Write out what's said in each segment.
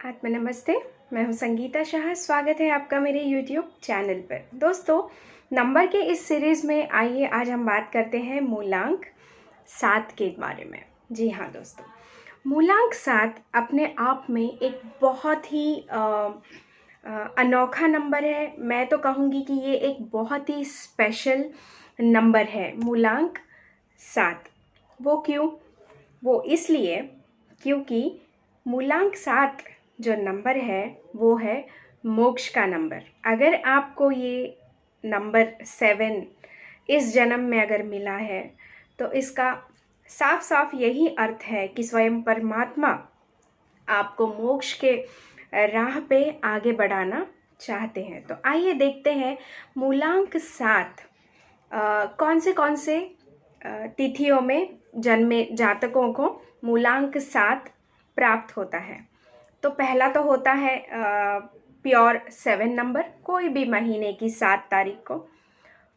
आत्म नमस्ते। मैं हूं संगीता शाह। स्वागत है आपका मेरे YouTube चैनल पर। दोस्तों, नंबर के इस सीरीज़ में आइए आज हम बात करते हैं मूलांक 7 के बारे में। जी हाँ दोस्तों, मूलांक 7 अपने आप में एक बहुत ही अनोखा नंबर है। मैं तो कहूँगी कि ये एक बहुत ही स्पेशल नंबर है मूलांक 7। वो क्यों? वो इसलिए क्योंकि मूलांक 7 जो नंबर है वो है मोक्ष का नंबर। अगर आपको ये नंबर 7 इस जन्म में अगर मिला है तो इसका साफ साफ यही अर्थ है कि स्वयं परमात्मा आपको मोक्ष के राह पे आगे बढ़ाना चाहते हैं। तो आइए देखते हैं मूलांक 7 कौन से तिथियों में जन्मे जातकों को मूलांक 7 प्राप्त होता है। तो पहला तो होता है प्योर 7 नंबर, कोई भी महीने की 7 तारीख को।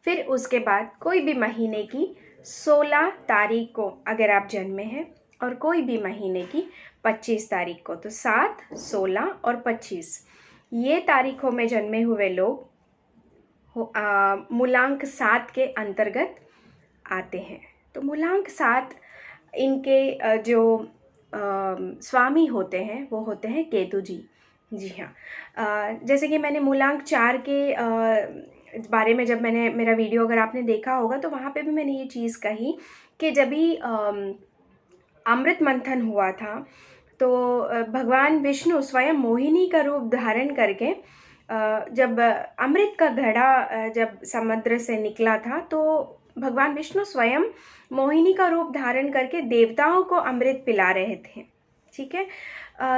फिर उसके बाद कोई भी महीने की 16 तारीख को अगर आप जन्मे हैं, और कोई भी महीने की 25 तारीख को। तो 7, 16 और 25 ये तारीखों में जन्मे हुए लोग मूलांक 7 के अंतर्गत आते हैं। तो मूलांक 7 इनके जो स्वामी होते हैं वो होते हैं केतु जी। जी हाँ, जैसे कि मैंने मूलांक 4 के बारे में जब मैंने मेरा वीडियो अगर आपने देखा होगा तो वहाँ पे भी मैंने ये चीज़ कही कि जब भी अमृत मंथन हुआ था तो भगवान विष्णु स्वयं मोहिनी का रूप धारण करके जब अमृत का घड़ा जब समुद्र से निकला था तो भगवान विष्णु स्वयं मोहिनी का रूप धारण करके देवताओं को अमृत पिला रहे थे। ठीक है,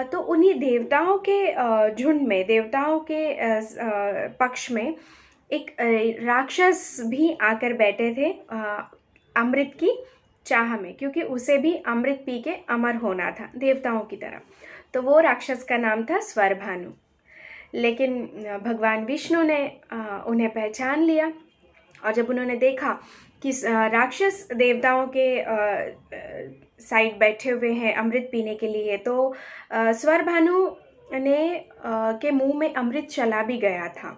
तो उन्हीं देवताओं के झुंड में, देवताओं के पक्ष में एक राक्षस भी आकर बैठे थे अमृत की चाह में, क्योंकि उसे भी अमृत पी के अमर होना था देवताओं की तरह। तो वो राक्षस का नाम था स्वरभानु। लेकिन भगवान विष्णु ने उन्हें पहचान लिया, और जब उन्होंने देखा कि राक्षस देवताओं के साइड बैठे हुए हैं अमृत पीने के लिए, तो स्वरभानु ने के मुंह में अमृत चला भी गया था,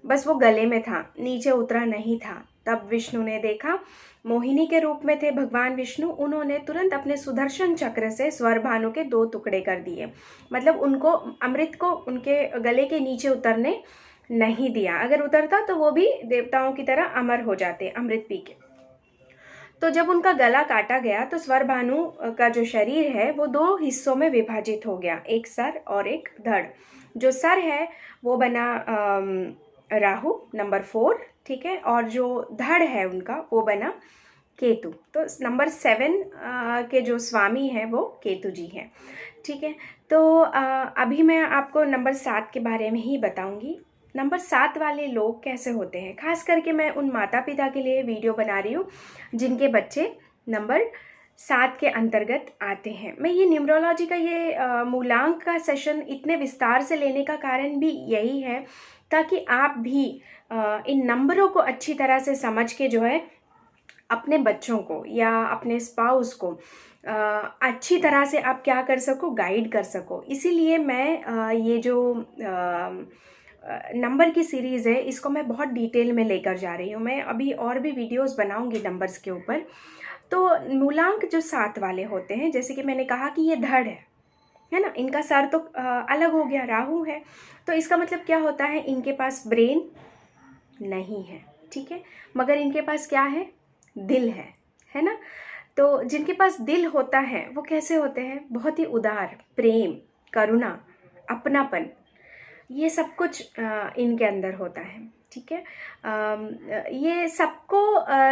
बस वो गले में था, नीचे उतरा नहीं था। तब विष्णु ने देखा, मोहिनी के रूप में थे भगवान विष्णु, उन्होंने तुरंत अपने सुदर्शन चक्र से स्वरभानु के 2 टुकड़े कर दिए। मतलब उनको अमृत को उनके गले के नीचे उतरने नहीं दिया। अगर उतरता तो वो भी देवताओं की तरह अमर हो जाते अमृत पी के। तो जब उनका गला काटा गया तो स्वरभानु का जो शरीर है वो 2 हिस्सों में विभाजित हो गया, एक सर और एक धड़। जो सर है वो बना राहु नंबर 4, ठीक है, और जो धड़ है उनका वो बना केतु। तो नंबर 7 के जो स्वामी हैं वो केतु जी हैं। ठीक है, तो अभी मैं आपको नंबर 7 के बारे में ही बताऊंगी। नंबर 7 वाले लोग कैसे होते हैं, खास करके मैं उन माता पिता के लिए वीडियो बना रही हूँ जिनके बच्चे नंबर 7 के अंतर्गत आते हैं। मैं ये न्यूमरोलॉजी का ये मूलांक का सेशन इतने विस्तार से लेने का कारण भी यही है, ताकि आप भी इन नंबरों को अच्छी तरह से समझ के जो है अपने बच्चों को या अपने स्पाउस को अच्छी तरह से आप क्या कर सको, गाइड कर सको। इसीलिए मैं ये जो नंबर की सीरीज़ है इसको मैं बहुत डिटेल में लेकर जा रही हूँ। मैं अभी और भी वीडियोस बनाऊंगी नंबर्स के ऊपर। तो मूलांक जो 7 वाले होते हैं, जैसे कि मैंने कहा कि ये धड़ है ना, इनका सर तो अलग हो गया, राहु है, तो इसका मतलब क्या होता है, इनके पास ब्रेन नहीं है, ठीक है, मगर इनके पास क्या है, दिल है ना। तो जिनके पास दिल होता है वो कैसे होते हैं, बहुत ही उदार, प्रेम, करुणा, अपनापन, ये सब कुछ इनके अंदर होता है। ठीक है, ये सबको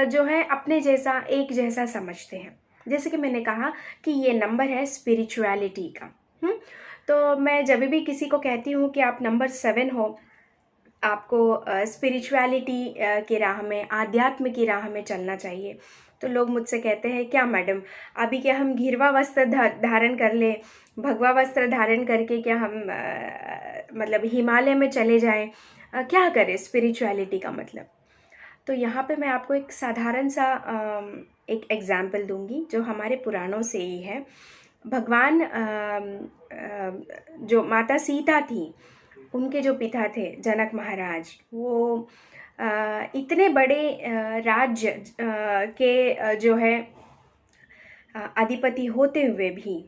जो है अपने जैसा, एक जैसा समझते हैं। जैसे कि मैंने कहा कि ये नंबर है स्पिरिचुअलिटी का। तो मैं जब भी किसी को कहती हूँ कि आप नंबर 7 हो, आपको स्पिरिचुअलिटी की राह में, आध्यात्म की राह में चलना चाहिए, तो लोग मुझसे कहते हैं, क्या मैडम अभी क्या हम घिरवा वस्त्र धारण कर ले, भगवा वस्त्र धारण करके क्या हम मतलब हिमालय में चले जाएं, क्या करें स्पिरिचुअलिटी का मतलब। तो यहाँ पे मैं आपको एक साधारण सा एक एग्जाम्पल दूंगी जो हमारे पुराणों से ही है। भगवान जो माता सीता थी, उनके जो पिता थे जनक महाराज, वो इतने बड़े राज्य के जो है अधिपति होते हुए भी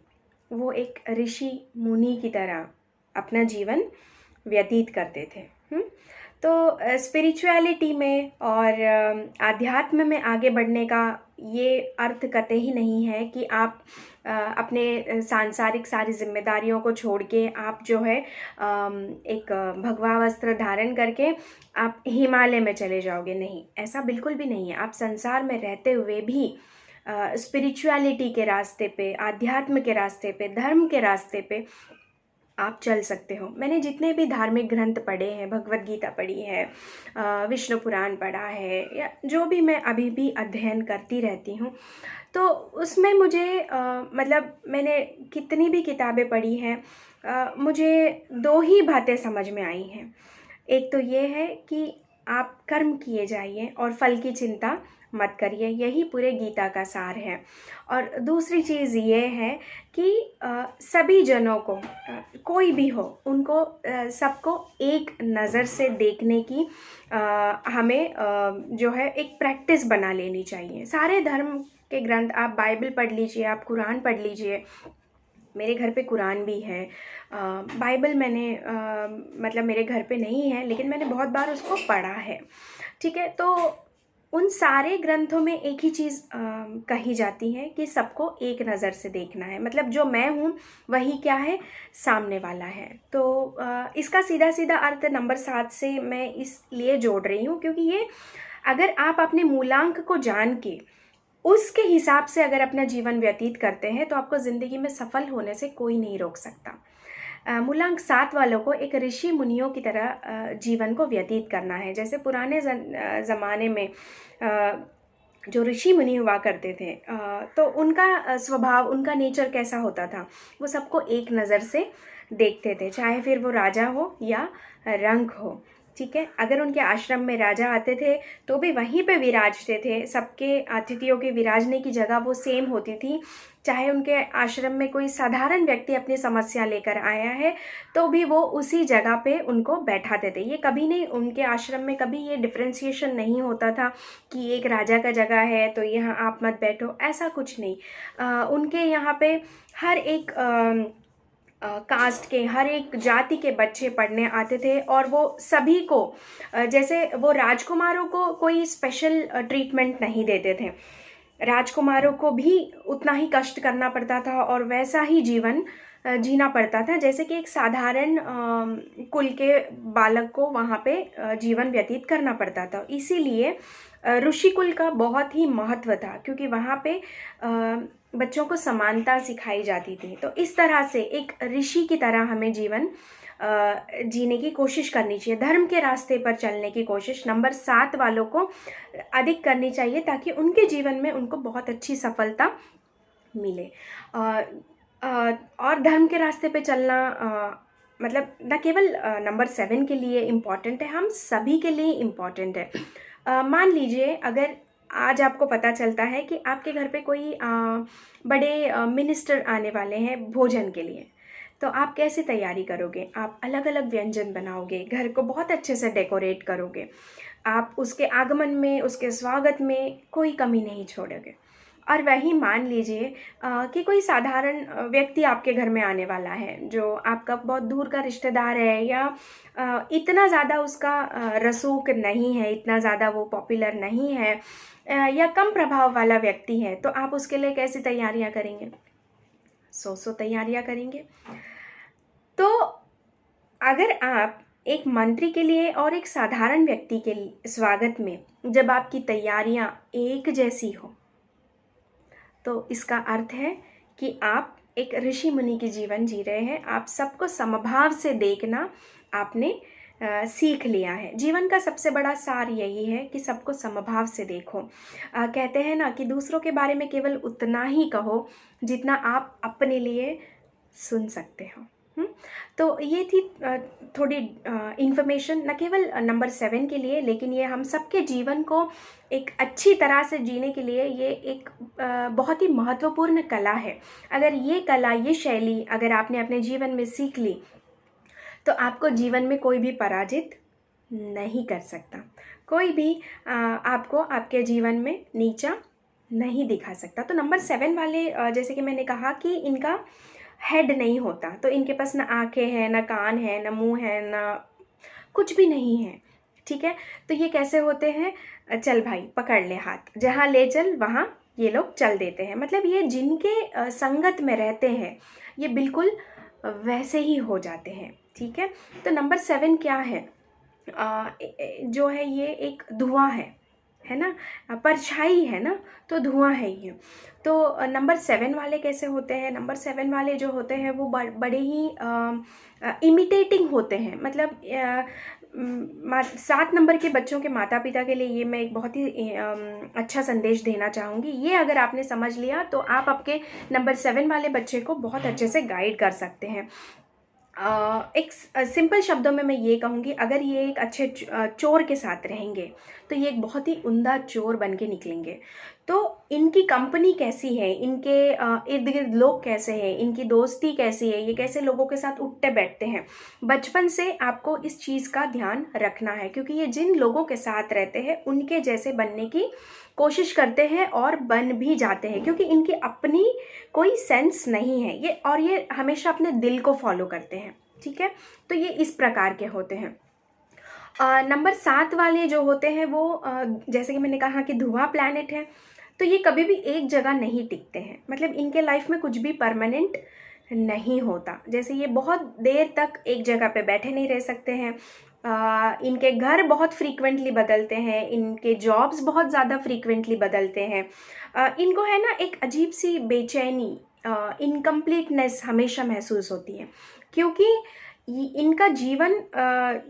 वो एक ऋषि मुनि की तरह अपना जीवन व्यतीत करते थे। तो स्पिरिचुअलिटी में और आध्यात्म में आगे बढ़ने का ये अर्थ कतई ही नहीं है कि आप अपने सांसारिक सारी जिम्मेदारियों को छोड़ के आप जो है एक भगवा वस्त्र धारण करके आप हिमालय में चले जाओगे। नहीं, ऐसा बिल्कुल भी नहीं है। आप संसार में रहते हुए भी स्पिरिचुअलिटी के रास्ते पे, आध्यात्म के रास्ते पे, धर्म के रास्ते पे आप चल सकते हो। मैंने जितने भी धार्मिक ग्रंथ पढ़े हैं, भगवत गीता पढ़ी है, विष्णु पुराण पढ़ा है, या जो भी मैं अभी भी अध्ययन करती रहती हूँ, तो उसमें मुझे मतलब मैंने कितनी भी किताबें पढ़ी हैं, मुझे दो ही बातें समझ में आई हैं। एक तो ये है कि आप कर्म किए जाइए और फल की चिंता मत करिए, यही पूरे गीता का सार है। और दूसरी चीज़ ये है कि सभी जनों को, कोई भी हो, उनको सबको एक नज़र से देखने की हमें जो है एक प्रैक्टिस बना लेनी चाहिए। सारे धर्म के ग्रंथ, आप बाइबल पढ़ लीजिए, आप कुरान पढ़ लीजिए। मेरे घर पे कुरान भी है, बाइबल मैंने मतलब मेरे घर पे नहीं है, लेकिन मैंने बहुत बार उसको पढ़ा है। ठीक है, तो उन सारे ग्रंथों में एक ही चीज़ कही जाती है कि सबको एक नज़र से देखना है। मतलब जो मैं हूँ वही क्या है, सामने वाला है। तो इसका सीधा सीधा अर्थ नंबर 7 से मैं इसलिए जोड़ रही हूँ क्योंकि ये, अगर आप अपने मूलांक को जान के उसके हिसाब से अगर अपना जीवन व्यतीत करते हैं तो आपको ज़िंदगी में सफल होने से कोई नहीं रोक सकता। मूलांक 7 वालों को एक ऋषि मुनियों की तरह जीवन को व्यतीत करना है। जैसे पुराने ज़माने में जो ऋषि मुनि हुआ करते थे, तो उनका स्वभाव, उनका नेचर कैसा होता था, वो सबको एक नज़र से देखते थे, चाहे फिर वो राजा हो या रंक हो। ठीक है, अगर उनके आश्रम में राजा आते थे तो भी वहीं पे विराजते थे। सबके अतिथियों के विराजने की जगह वो सेम होती थी। चाहे उनके आश्रम में कोई साधारण व्यक्ति अपनी समस्या लेकर आया है तो भी वो उसी जगह पे उनको बैठाते थे। ये कभी नहीं, उनके आश्रम में कभी ये डिफ्रेंशिएशन नहीं होता था कि एक राजा का जगह है तो यहाँ आप मत बैठो, ऐसा कुछ नहीं। उनके यहाँ पे हर एक कास्ट के, हर एक जाति के बच्चे पढ़ने आते थे और वो सभी को, जैसे वो राजकुमारों को कोई स्पेशल ट्रीटमेंट नहीं देते थे, राजकुमारों को भी उतना ही कष्ट करना पड़ता था और वैसा ही जीवन जीना पड़ता था जैसे कि एक साधारण कुल के बालक को वहाँ पे जीवन व्यतीत करना पड़ता था। इसीलिए ऋषि कुल का बहुत ही महत्व था, क्योंकि वहाँ पे बच्चों को समानता सिखाई जाती थी। तो इस तरह से एक ऋषि की तरह हमें जीवन जीने की कोशिश करनी चाहिए, धर्म के रास्ते पर चलने की कोशिश नंबर 7 वालों को अधिक करनी चाहिए, ताकि उनके जीवन में उनको बहुत अच्छी सफलता मिले। और धर्म के रास्ते पे चलना मतलब न केवल नंबर 7 के लिए इम्पॉर्टेंट है, हम सभी के लिए इम्पॉर्टेंट है। मान लीजिए अगर आज आपको पता चलता है कि आपके घर पे कोई बड़े मिनिस्टर आने वाले हैं भोजन के लिए, तो आप कैसे तैयारी करोगे? आप अलग अलग व्यंजन बनाओगे, घर को बहुत अच्छे से डेकोरेट करोगे, आप उसके आगमन में, उसके स्वागत में कोई कमी नहीं छोड़ोगे। और वही मान लीजिए कि कोई साधारण व्यक्ति आपके घर में आने वाला है जो आपका बहुत दूर का रिश्तेदार है, या इतना ज़्यादा उसका रसूख नहीं है, इतना ज़्यादा वो पॉपुलर नहीं है, या कम प्रभाव वाला व्यक्ति है, तो आप उसके लिए कैसी तैयारियां करेंगे? सौ तैयारियां करेंगे। तो अगर आप एक मंत्री के लिए और एक साधारण व्यक्ति के स्वागत में जब आपकी तैयारियां एक जैसी हो, तो इसका अर्थ है कि आप एक ऋषि मुनि की जीवन जी रहे हैं। आप सबको समभाव से देखना आपने सीख लिया है। जीवन का सबसे बड़ा सार यही है कि सबको समभाव से देखो। कहते हैं ना कि दूसरों के बारे में केवल उतना ही कहो जितना आप अपने लिए सुन सकते हो। तो ये थी थोड़ी इन्फॉर्मेशन न केवल नंबर 7 के लिए, लेकिन ये हम सबके जीवन को एक अच्छी तरह से जीने के लिए ये एक बहुत ही महत्वपूर्ण कला है। अगर ये कला, ये शैली अगर आपने अपने जीवन में सीख ली तो आपको जीवन में कोई भी पराजित नहीं कर सकता, कोई भी आपको आपके जीवन में नीचा नहीं दिखा सकता। तो नंबर 7 वाले जैसे कि मैंने कहा कि इनका हेड नहीं होता, तो इनके पास ना आंखें हैं, ना कान है, ना मुंह है, ना कुछ भी नहीं है, ठीक है। तो ये कैसे होते हैं, चल भाई पकड़ ले हाथ, जहाँ ले चल वहाँ ये लोग चल देते हैं। मतलब ये जिनके संगत में रहते हैं ये बिल्कुल वैसे ही हो जाते हैं, ठीक है। तो नंबर 7 क्या है, जो है ये एक धुआं है ना, परछाई है ना, तो धुआं है ये। तो नंबर 7 वाले कैसे होते हैं, नंबर 7 वाले जो होते हैं वो बड़े ही इमिटेटिंग होते हैं। मतलब 7 नंबर के बच्चों के माता पिता के लिए ये मैं एक बहुत ही अच्छा संदेश देना चाहूँगी। ये अगर आपने समझ लिया तो आप आपके नंबर 7 वाले बच्चे को बहुत अच्छे से गाइड कर सकते हैं। एक सिंपल शब्दों में मैं ये कहूँगी, अगर ये एक अच्छे चोर के साथ रहेंगे तो ये एक बहुत ही उम्दा चोर बन के निकलेंगे। तो इनकी कंपनी कैसी है, इनके इर्द गिर्द लोग कैसे हैं, इनकी दोस्ती कैसी है, ये कैसे लोगों के साथ उठते बैठते हैं, बचपन से आपको इस चीज़ का ध्यान रखना है। क्योंकि ये जिन लोगों के साथ रहते हैं उनके जैसे बनने की कोशिश करते हैं और बन भी जाते हैं, क्योंकि इनकी अपनी कोई सेंस नहीं है ये, और ये हमेशा अपने दिल को फॉलो करते हैं, ठीक है। तो ये इस प्रकार के होते हैं। नंबर 7 वाले जो होते हैं वो जैसे कि मैंने कहा कि धुआं प्लैनेट है, तो ये कभी भी एक जगह नहीं टिकते हैं। मतलब इनके लाइफ में कुछ भी परमानेंट नहीं होता। जैसे ये बहुत देर तक एक जगह पे बैठे नहीं रह सकते हैं, इनके घर बहुत फ्रीक्वेंटली बदलते हैं, इनके जॉब्स बहुत ज़्यादा फ्रीक्वेंटली बदलते हैं। इनको है ना एक अजीब सी बेचैनी, इनकम्प्लीटनेस हमेशा महसूस होती है, क्योंकि इनका जीवन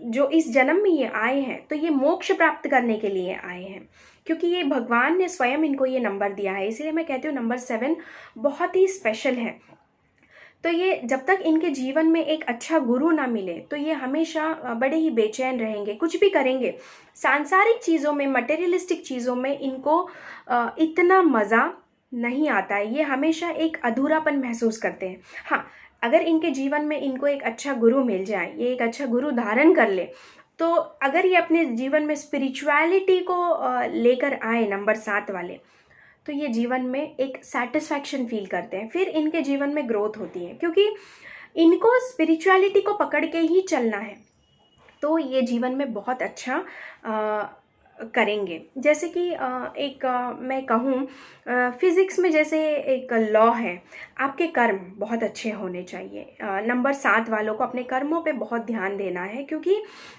जो इस जन्म में ये आए हैं तो ये मोक्ष प्राप्त करने के लिए आए हैं, क्योंकि ये भगवान ने स्वयं इनको ये नंबर दिया है। इसलिए मैं कहती हूँ नंबर 7 बहुत ही स्पेशल है। तो ये जब तक इनके जीवन में एक अच्छा गुरु ना मिले तो ये हमेशा बड़े ही बेचैन रहेंगे, कुछ भी करेंगे। सांसारिक चीज़ों में, मटेरियलिस्टिक चीज़ों में इनको इतना मज़ा नहीं आता है, ये हमेशा एक अधूरापन महसूस करते हैं। हाँ, अगर इनके जीवन में इनको एक अच्छा गुरु मिल जाए, ये एक अच्छा गुरु धारण कर ले, तो अगर ये अपने जीवन में स्पिरिचुअलिटी को लेकर आए नंबर 7 वाले, तो ये जीवन में एक सेटिस्फैक्शन फील करते हैं, फिर इनके जीवन में ग्रोथ होती है, क्योंकि इनको स्पिरिचुअलिटी को पकड़ के ही चलना है। तो ये जीवन में बहुत अच्छा करेंगे। जैसे कि मैं कहूँ फिज़िक्स में जैसे एक लॉ है, आपके कर्म बहुत अच्छे होने चाहिए। नंबर 7 वालों को अपने कर्मों पे बहुत ध्यान देना है, क्योंकि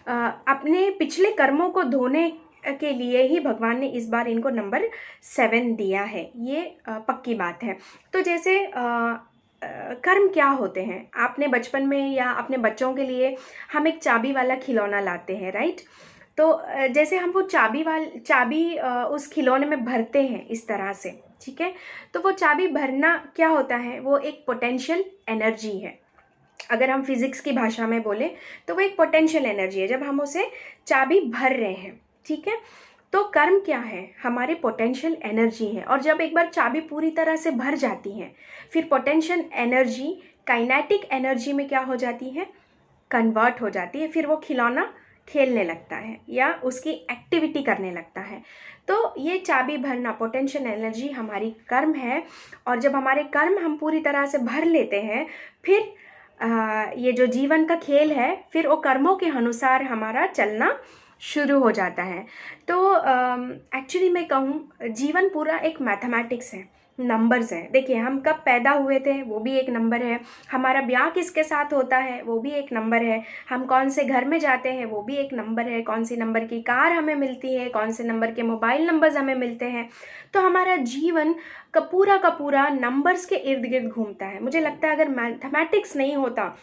अपने पिछले कर्मों को धोने के लिए ही भगवान ने इस बार इनको नंबर 7 दिया है, ये पक्की बात है। तो जैसे कर्म क्या होते हैं, आपने बचपन में या अपने बच्चों के लिए हम एक चाबी वाला खिलौना लाते हैं, राइट। तो जैसे हम वो चाबी उस खिलौने में भरते हैं इस तरह से, ठीक है। तो वो चाबी भरना क्या होता है, वो एक पोटेंशियल एनर्जी है। अगर हम फिजिक्स की भाषा में बोले तो वो एक पोटेंशियल एनर्जी है, जब हम उसे चाबी भर रहे हैं, ठीक है। तो कर्म क्या है, हमारे पोटेंशियल एनर्जी है, और जब एक बार चाबी पूरी तरह से भर जाती है फिर पोटेंशियल एनर्जी काइनेटिक एनर्जी में क्या हो जाती है, कन्वर्ट हो जाती है। फिर वो खिलौना खेलने लगता है या उसकी एक्टिविटी करने लगता है। तो ये चाबी भरना, पोटेंशियल एनर्जी हमारी कर्म है, और जब हमारे कर्म हम पूरी तरह से भर लेते हैं फिर ये जो जीवन का खेल है, फिर वो कर्मों के अनुसार हमारा चलना शुरू हो जाता है। तो एक्चुअली मैं कहूँ जीवन पूरा एक मैथमेटिक्स है, नंबर्स हैं। देखिए हम कब पैदा हुए थे वो भी एक नंबर है, हमारा ब्याह किसके साथ होता है वो भी एक नंबर है, हम कौन से घर में जाते हैं वो भी एक नंबर है, कौन सी नंबर की कार हमें मिलती है, कौन से नंबर के मोबाइल नंबर्स हमें मिलते हैं। तो हमारा जीवन का पूरा नंबर्स के इर्द गिर्द घूमता है। मुझे लगता है अगर मैथमेटिक्स नहीं होता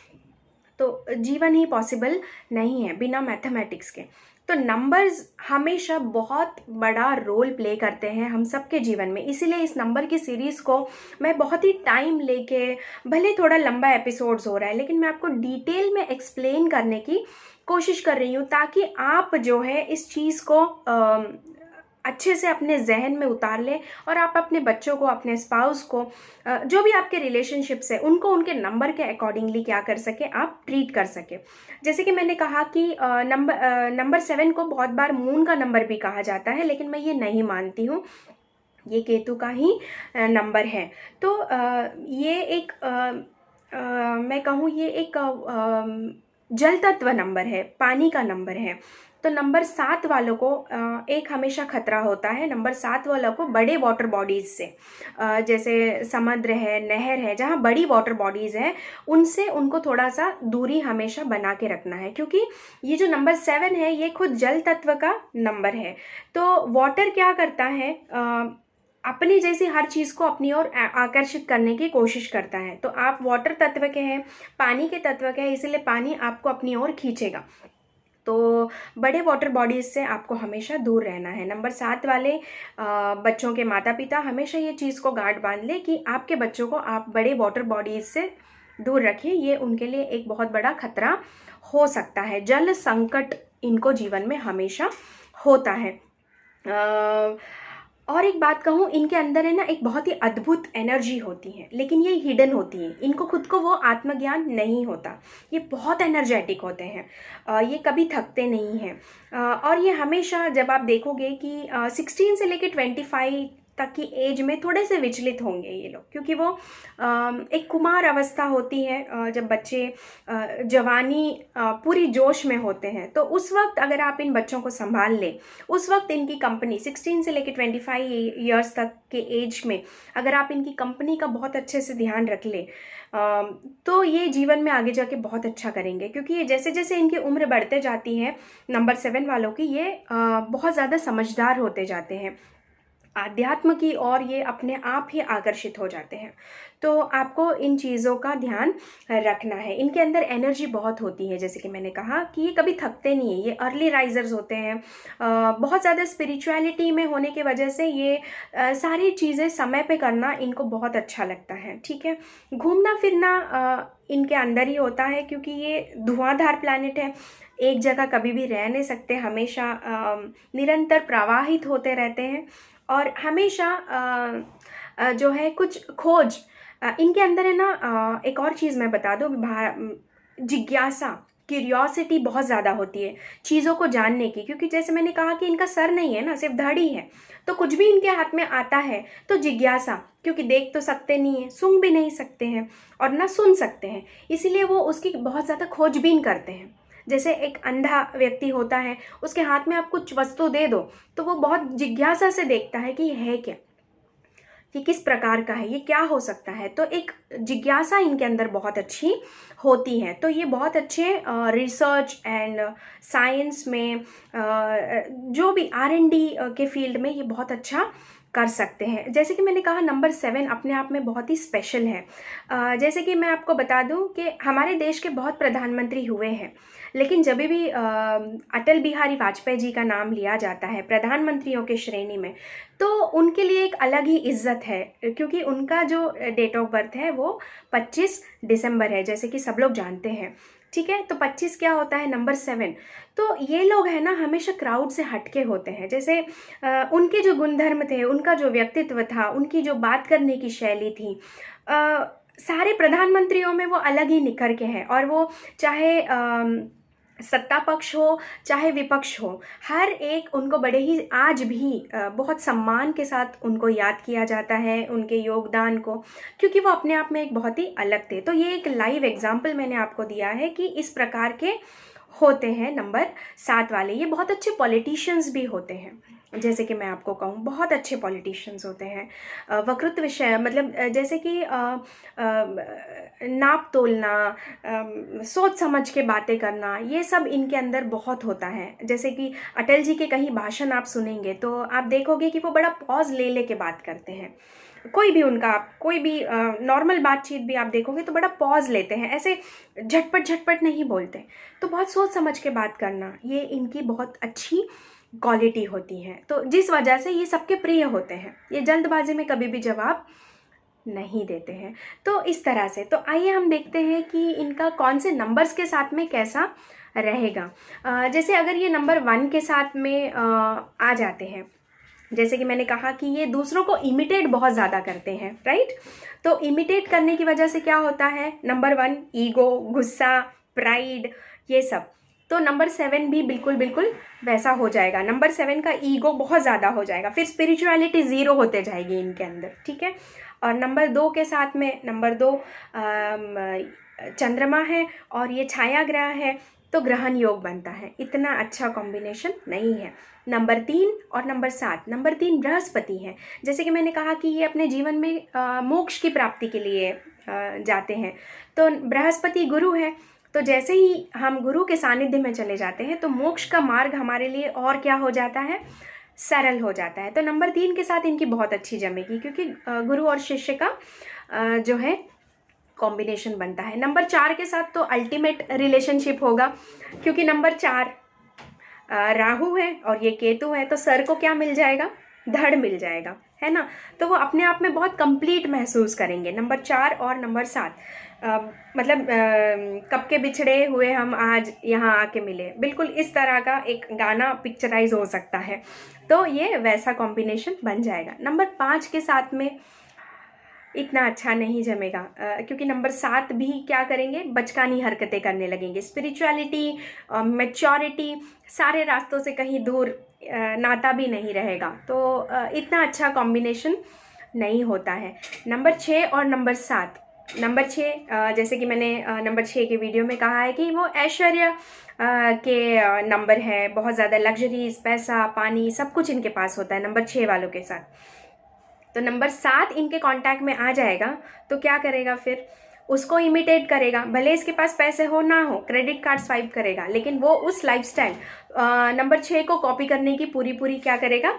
तो जीवन ही पॉसिबल नहीं है बिना मैथमेटिक्स के। तो नंबर्स हमेशा बहुत बड़ा रोल प्ले करते हैं हम सबके जीवन में, इसीलिए इस नंबर की सीरीज़ को मैं बहुत ही टाइम लेके, भले थोड़ा लंबा एपिसोड्स हो रहा है लेकिन मैं आपको डिटेल में एक्सप्लेन करने की कोशिश कर रही हूँ, ताकि आप जो है इस चीज़ को अच्छे से अपने जहन में उतार लें और आप अपने बच्चों को, अपने स्पाउस को, जो भी आपके रिलेशनशिप्स है उनको उनके नंबर के अकॉर्डिंगली क्या कर सके, आप ट्रीट कर सके। जैसे कि मैंने कहा कि नंबर 7 को बहुत बार मून का नंबर भी कहा जाता है, लेकिन मैं ये नहीं मानती हूँ, ये केतु का ही नंबर है। तो ये एक मैं कहूँ ये एक जल तत्व नंबर है, पानी का नंबर है। तो नंबर 7 वालों को एक हमेशा खतरा होता है, नंबर 7 वालों को बड़े वाटर बॉडीज़ से, जैसे समुद्र है, नहर है, जहाँ बड़ी वाटर बॉडीज़ हैं उनसे उनको थोड़ा सा दूरी हमेशा बना के रखना है, क्योंकि ये जो नंबर 7 है ये खुद जल तत्व का नंबर है। तो वाटर क्या करता है, अपनी जैसी हर चीज़ को अपनी ओर आकर्षित करने की कोशिश करता है। तो आप वाटर तत्व के हैं, पानी के तत्व के हैं, इसीलिए पानी आपको अपनी ओर खींचेगा। तो बड़े वाटर बॉडीज़ से आपको हमेशा दूर रहना है। नंबर 7 वाले बच्चों के माता पिता हमेशा ये चीज़ को गांठ बांध ले कि आपके बच्चों को आप बड़े वाटर बॉडीज़ से दूर रखिए, ये उनके लिए एक बहुत बड़ा खतरा हो सकता है। जल संकट इनको जीवन में हमेशा होता है। और एक बात कहूँ, इनके अंदर है ना एक बहुत ही अद्भुत एनर्जी होती है, लेकिन ये हिडन होती है, इनको खुद को वो आत्मज्ञान नहीं होता। ये बहुत एनर्जेटिक होते हैं, ये कभी थकते नहीं हैं, और ये हमेशा, जब आप देखोगे कि 16 से लेके 25 तक की एज में थोड़े से विचलित होंगे ये लोग, क्योंकि वो एक कुमार अवस्था होती है, जब बच्चे जवानी पूरी जोश में होते हैं। तो उस वक्त अगर आप इन बच्चों को संभाल लें, उस वक्त इनकी कंपनी 16 से लेकर 25 ईयर्स तक के एज में अगर आप इनकी कंपनी का बहुत अच्छे से ध्यान रख लें, तो ये जीवन में आगे जाके बहुत अच्छा करेंगे। क्योंकि ये जैसे जैसे इनकी उम्र बढ़ते जाती है, नंबर 7 वालों की, ये बहुत ज़्यादा समझदार होते जाते हैं, आध्यात्म की ओर ये अपने आप ही आकर्षित हो जाते हैं। तो आपको इन चीज़ों का ध्यान रखना है। इनके अंदर एनर्जी बहुत होती है, जैसे कि मैंने कहा कि ये कभी थकते नहीं है, ये अर्ली राइजर्स होते हैं। बहुत ज़्यादा स्पिरिचुअलिटी में होने की वजह से ये सारी चीज़ें समय पे करना इनको बहुत अच्छा लगता है। ठीक है, घूमना फिरना इनके अंदर ही होता है, क्योंकि ये धुआंधार प्लैनेट है, एक जगह कभी भी रह नहीं सकते, हमेशा निरंतर प्रवाहित होते रहते हैं। और हमेशा जो है कुछ खोज इनके अंदर है ना। एक और चीज़ मैं बता दूँ, जिज्ञासा, क्यूरियोसिटी बहुत ज़्यादा होती है चीज़ों को जानने की, क्योंकि जैसे मैंने कहा कि इनका सर नहीं है ना, सिर्फ धड़ ही है। तो कुछ भी इनके हाथ में आता है तो जिज्ञासा, क्योंकि देख तो सकते नहीं है, सूंघ भी नहीं सकते हैं और ना सुन सकते हैं, इसीलिए वो उसकी बहुत ज़्यादा खोजबीन करते हैं। जैसे एक अंधा व्यक्ति होता है, उसके हाथ में आप कुछ वस्तु दे दो तो वो बहुत जिज्ञासा से देखता है कि ये है क्या, ये किस प्रकार का है, ये क्या हो सकता है। तो एक जिज्ञासा इनके अंदर बहुत अच्छी होती है। तो ये बहुत अच्छे रिसर्च एंड साइंस में, जो भी R&D के फील्ड में ये बहुत अच्छा कर सकते हैं। जैसे कि मैंने कहा, नंबर 7 अपने आप में बहुत ही स्पेशल है। जैसे कि मैं आपको बता दूं कि हमारे देश के बहुत प्रधानमंत्री हुए हैं, लेकिन जब भी अटल बिहारी वाजपेयी जी का नाम लिया जाता है प्रधानमंत्रियों के श्रेणी में, तो उनके लिए एक अलग ही इज्जत है, क्योंकि उनका जो डेट ऑफ बर्थ है वो 25 दिसंबर है, जैसे कि सब लोग जानते हैं। ठीक है, तो 25 क्या होता है, नंबर 7। तो ये लोग है ना हमेशा क्राउड से हटके होते हैं। जैसे उनके जो गुणधर्म थे, उनका जो व्यक्तित्व था, उनकी जो बात करने की शैली थी, सारे प्रधानमंत्रियों में वो अलग ही निखर के हैं। और वो चाहे सत्ता पक्ष हो चाहे विपक्ष हो, हर एक उनको बड़े ही आज भी बहुत सम्मान के साथ उनको याद किया जाता है, उनके योगदान को, क्योंकि वो अपने आप में एक बहुत ही अलग थे। तो ये एक लाइव एग्जाम्पल मैंने आपको दिया है कि इस प्रकार के होते हैं नंबर 7 वाले। ये बहुत अच्छे पॉलिटिशियंस भी होते हैं, जैसे कि मैं आपको कहूँ बहुत अच्छे पॉलिटिशियंस होते हैं। वक्तृत्व विषय, मतलब जैसे कि नाप तोलना, सोच समझ के बातें करना, ये सब इनके अंदर बहुत होता है। जैसे कि अटल जी के कहीं भाषण आप सुनेंगे तो आप देखोगे कि वो बड़ा पॉज ले के बात करते हैं। कोई भी उनका, कोई भी नॉर्मल बातचीत भी आप देखोगे तो बड़ा पॉज लेते हैं, ऐसे झटपट झटपट नहीं बोलते। तो बहुत सोच समझ के बात करना, ये इनकी बहुत अच्छी क्वालिटी होती है। तो जिस वजह से ये सबके प्रिय होते हैं, ये जल्दबाजी में कभी भी जवाब नहीं देते हैं। तो इस तरह से, तो आइए हम देखते हैं कि इनका कौन से नंबर्स के साथ में कैसा रहेगा। जैसे अगर ये नंबर 1 के साथ में आ जाते हैं, जैसे कि मैंने कहा कि ये दूसरों को इमिटेट बहुत ज़्यादा करते हैं, राइट। तो इमिटेट करने की वजह से क्या होता है, नंबर 1 ईगो, गुस्सा, प्राइड, ये सब। तो नंबर 7 भी बिल्कुल बिल्कुल वैसा हो जाएगा। नंबर 7 का ईगो बहुत ज़्यादा हो जाएगा, फिर स्पिरिचुअलिटी ज़ीरो होते जाएगी इनके अंदर, ठीक है। और नंबर 2 के साथ में, नंबर 2 चंद्रमा है और ये छाया ग्रह है, तो ग्रहण योग बनता है। इतना अच्छा कॉम्बिनेशन नहीं है। नंबर 3 और नंबर 7, नंबर 3 बृहस्पति है। जैसे कि मैंने कहा कि ये अपने जीवन में मोक्ष की प्राप्ति के लिए जाते हैं, तो बृहस्पति गुरु है। तो जैसे ही हम गुरु के सानिध्य में चले जाते हैं तो मोक्ष का मार्ग हमारे लिए और क्या हो जाता है, सरल हो जाता है। तो नंबर 3 के साथ इनकी बहुत अच्छी जमेगी, क्योंकि गुरु और शिष्य का जो है कॉम्बिनेशन बनता है। नंबर 4 के साथ तो अल्टीमेट रिलेशनशिप होगा, क्योंकि नंबर 4 राहु है और ये केतु है, तो सर को क्या मिल जाएगा, धड़ मिल जाएगा, है ना। तो वो अपने आप में बहुत कंप्लीट महसूस करेंगे। नंबर 4 और नंबर 7 मतलब कब के बिछड़े हुए हम आज यहाँ आके मिले, बिल्कुल इस तरह का एक गाना पिक्चराइज हो सकता है। तो ये वैसा कॉम्बिनेशन बन जाएगा। नंबर 5 के साथ में इतना अच्छा नहीं जमेगा, क्योंकि नंबर 7 भी क्या करेंगे, बचकानी हरकतें करने लगेंगे। स्पिरिचुअलिटी, मैच्योरिटी, सारे रास्तों से कहीं दूर, नाता भी नहीं रहेगा। तो इतना अच्छा कॉम्बिनेशन नहीं होता है। नंबर 6 और नंबर 7, नंबर 6 जैसे कि मैंने नंबर 6 के वीडियो में कहा है कि वो ऐश्वर्य के नंबर है, बहुत ज़्यादा लग्जरीज, पैसा, पानी, सब कुछ इनके पास होता है नंबर 6 वालों के साथ। तो नंबर 7 इनके कांटेक्ट में आ जाएगा तो क्या करेगा, फिर उसको इमिटेट करेगा। भले इसके पास पैसे हो ना हो, क्रेडिट कार्ड स्वाइप करेगा, लेकिन वो उस लाइफस्टाइल नंबर 6 को कॉपी करने की पूरी क्या करेगा,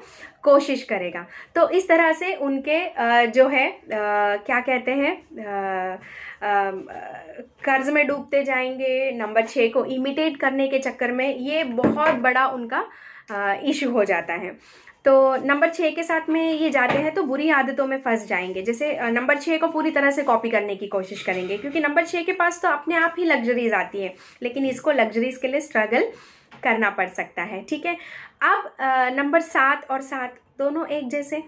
कोशिश करेगा। तो इस तरह से उनके जो है क्या कहते हैं, कर्ज में डूबते जाएंगे। नंबर 6 को इमिटेट करने के चक्कर में ये बहुत बड़ा उनका इशू हो जाता है। तो नंबर 6 के साथ में ये जाते हैं तो बुरी आदतों में फंस जाएंगे। जैसे नंबर 6 को पूरी तरह से कॉपी करने की कोशिश करेंगे, क्योंकि नंबर 6 के पास तो अपने आप ही लग्जरीज आती है, लेकिन इसको लग्जरीज के लिए स्ट्रगल करना पड़ सकता है, ठीक है। अब नंबर 7 और 7 दोनों एक जैसे,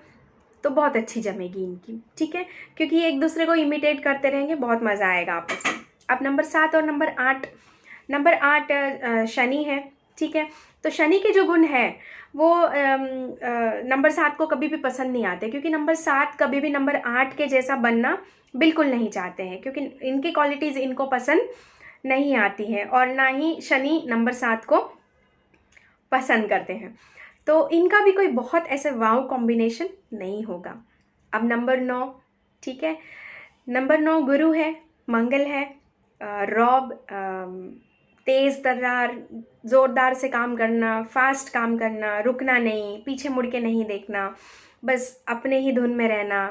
तो बहुत अच्छी जमेगी इनकी, ठीक है, क्योंकि ये एक दूसरे को इमिटेट करते रहेंगे, बहुत मज़ा आएगा आपस में। अब नंबर 7 और नंबर 8, नंबर 8 शनि है, ठीक है। तो शनि के जो गुण है वो नंबर 7 को कभी भी पसंद नहीं आते, क्योंकि नंबर 7 कभी भी नंबर 8 के जैसा बनना बिल्कुल नहीं चाहते हैं, क्योंकि इनकी क्वालिटीज़ इनको पसंद नहीं आती हैं, और ना ही शनि नंबर 7 को पसंद करते हैं। तो इनका भी कोई बहुत ऐसे वाव कॉम्बिनेशन नहीं होगा। अब नंबर 9, ठीक है, नंबर 9 गुरु है, मंगल है, रॉब, तेज़ तर्रार, ज़ोरदार से काम करना, फास्ट काम करना, रुकना नहीं, पीछे मुड़ के नहीं देखना, बस अपने ही धुन में रहना,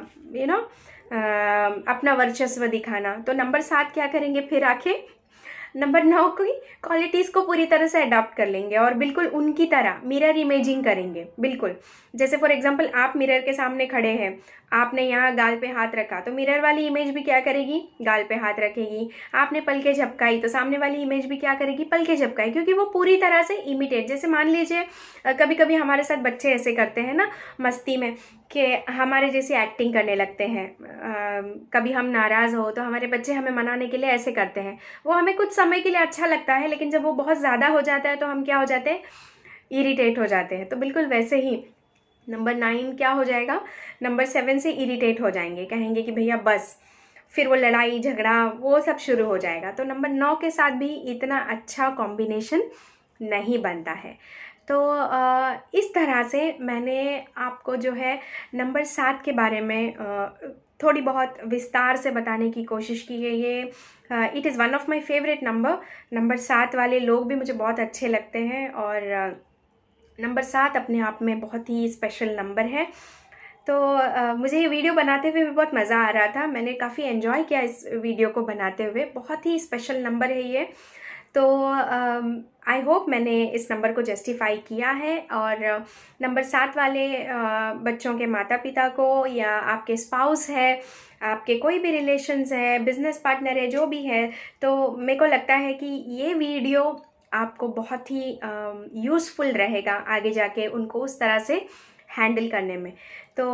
अपना वर्चस्व दिखाना। तो नंबर 7 क्या करेंगे, फिर आके नंबर 9 की क्वालिटीज़ को पूरी तरह से अडॉप्ट कर लेंगे और बिल्कुल उनकी तरह मिरर इमेजिंग करेंगे। बिल्कुल जैसे फॉर एग्जांपल आप मिरर के सामने खड़े हैं, आपने यहाँ गाल पे हाथ रखा, तो मिरर वाली इमेज भी क्या करेगी, गाल पे हाथ रखेगी। आपने पलकें झपकाई तो सामने वाली इमेज भी क्या करेगी, पलकें झपकाई, क्योंकि वो पूरी तरह से इमिटेट। जैसे मान लीजिए कभी कभी हमारे साथ बच्चे ऐसे करते हैं ना मस्ती में, कि हमारे जैसी एक्टिंग करने लगते हैं। कभी हम नाराज़ हो तो हमारे बच्चे हमें मनाने के लिए ऐसे करते हैं। वो हमें कुछ समय के लिए अच्छा लगता है, लेकिन जब वो बहुत ज़्यादा हो जाता है तो हम क्या हो जाते हैं, इरिटेट हो जाते हैं। तो बिल्कुल वैसे ही नंबर 9 क्या हो जाएगा, नंबर 7 से इरिटेट हो जाएंगे, कहेंगे कि भैया बस, फिर वो लड़ाई झगड़ा वो सब शुरू हो जाएगा। तो नंबर 9 के साथ भी इतना अच्छा कॉम्बिनेशन नहीं बनता है। तो इस तरह से मैंने आपको जो है नंबर 7 के बारे में थोड़ी बहुत विस्तार से बताने की कोशिश की है। ये it is one of my favourite number 7 वाले लोग भी मुझे बहुत अच्छे लगते हैं, और नंबर 7 अपने आप में बहुत ही स्पेशल नंबर है। तो मुझे ये वीडियो बनाते हुए भी बहुत मज़ा आ रहा था। मैंने काफ़ी एन्जॉय किया इस वीडियो को बनाते हुए। बहुत ही स्पेशल नंबर है ये। तो आई होप मैंने इस नंबर को जस्टिफाई किया है। और नंबर 7 वाले बच्चों के माता पिता को, या आपके स्पाउस है, आपके कोई भी रिलेशंस है, बिजनेस पार्टनर है, जो भी है, तो मेरे को लगता है कि ये वीडियो आपको बहुत ही यूज़फुल रहेगा आगे जाके उनको उस तरह से हैंडल करने में। तो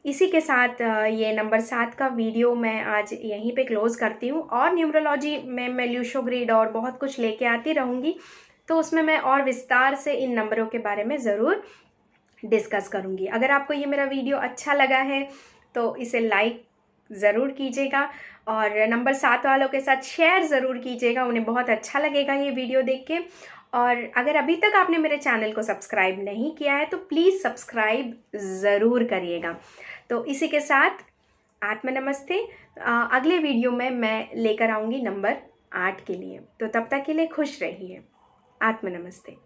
इसी के साथ ये नंबर 7 का वीडियो मैं आज यहीं पे क्लोज़ करती हूँ। और न्यूमरोलॉजी में मैं ल्यूशो ग्रिड और बहुत कुछ लेके आती रहूँगी, तो उसमें मैं और विस्तार से इन नंबरों के बारे में ज़रूर डिस्कस करूँगी। अगर आपको ये मेरा वीडियो अच्छा लगा है तो इसे लाइक ज़रूर कीजिएगा, और नंबर 7 वालों के साथ शेयर ज़रूर कीजिएगा, उन्हें बहुत अच्छा लगेगा ये वीडियो देख के। और अगर अभी तक आपने मेरे चैनल को सब्सक्राइब नहीं किया है तो प्लीज़ सब्सक्राइब ज़रूर करिएगा। तो इसी के साथ आत्म नमस्ते। अगले वीडियो में मैं लेकर आऊँगी नंबर 8 के लिए। तो तब तक के लिए खुश रहिए। आत्म नमस्ते।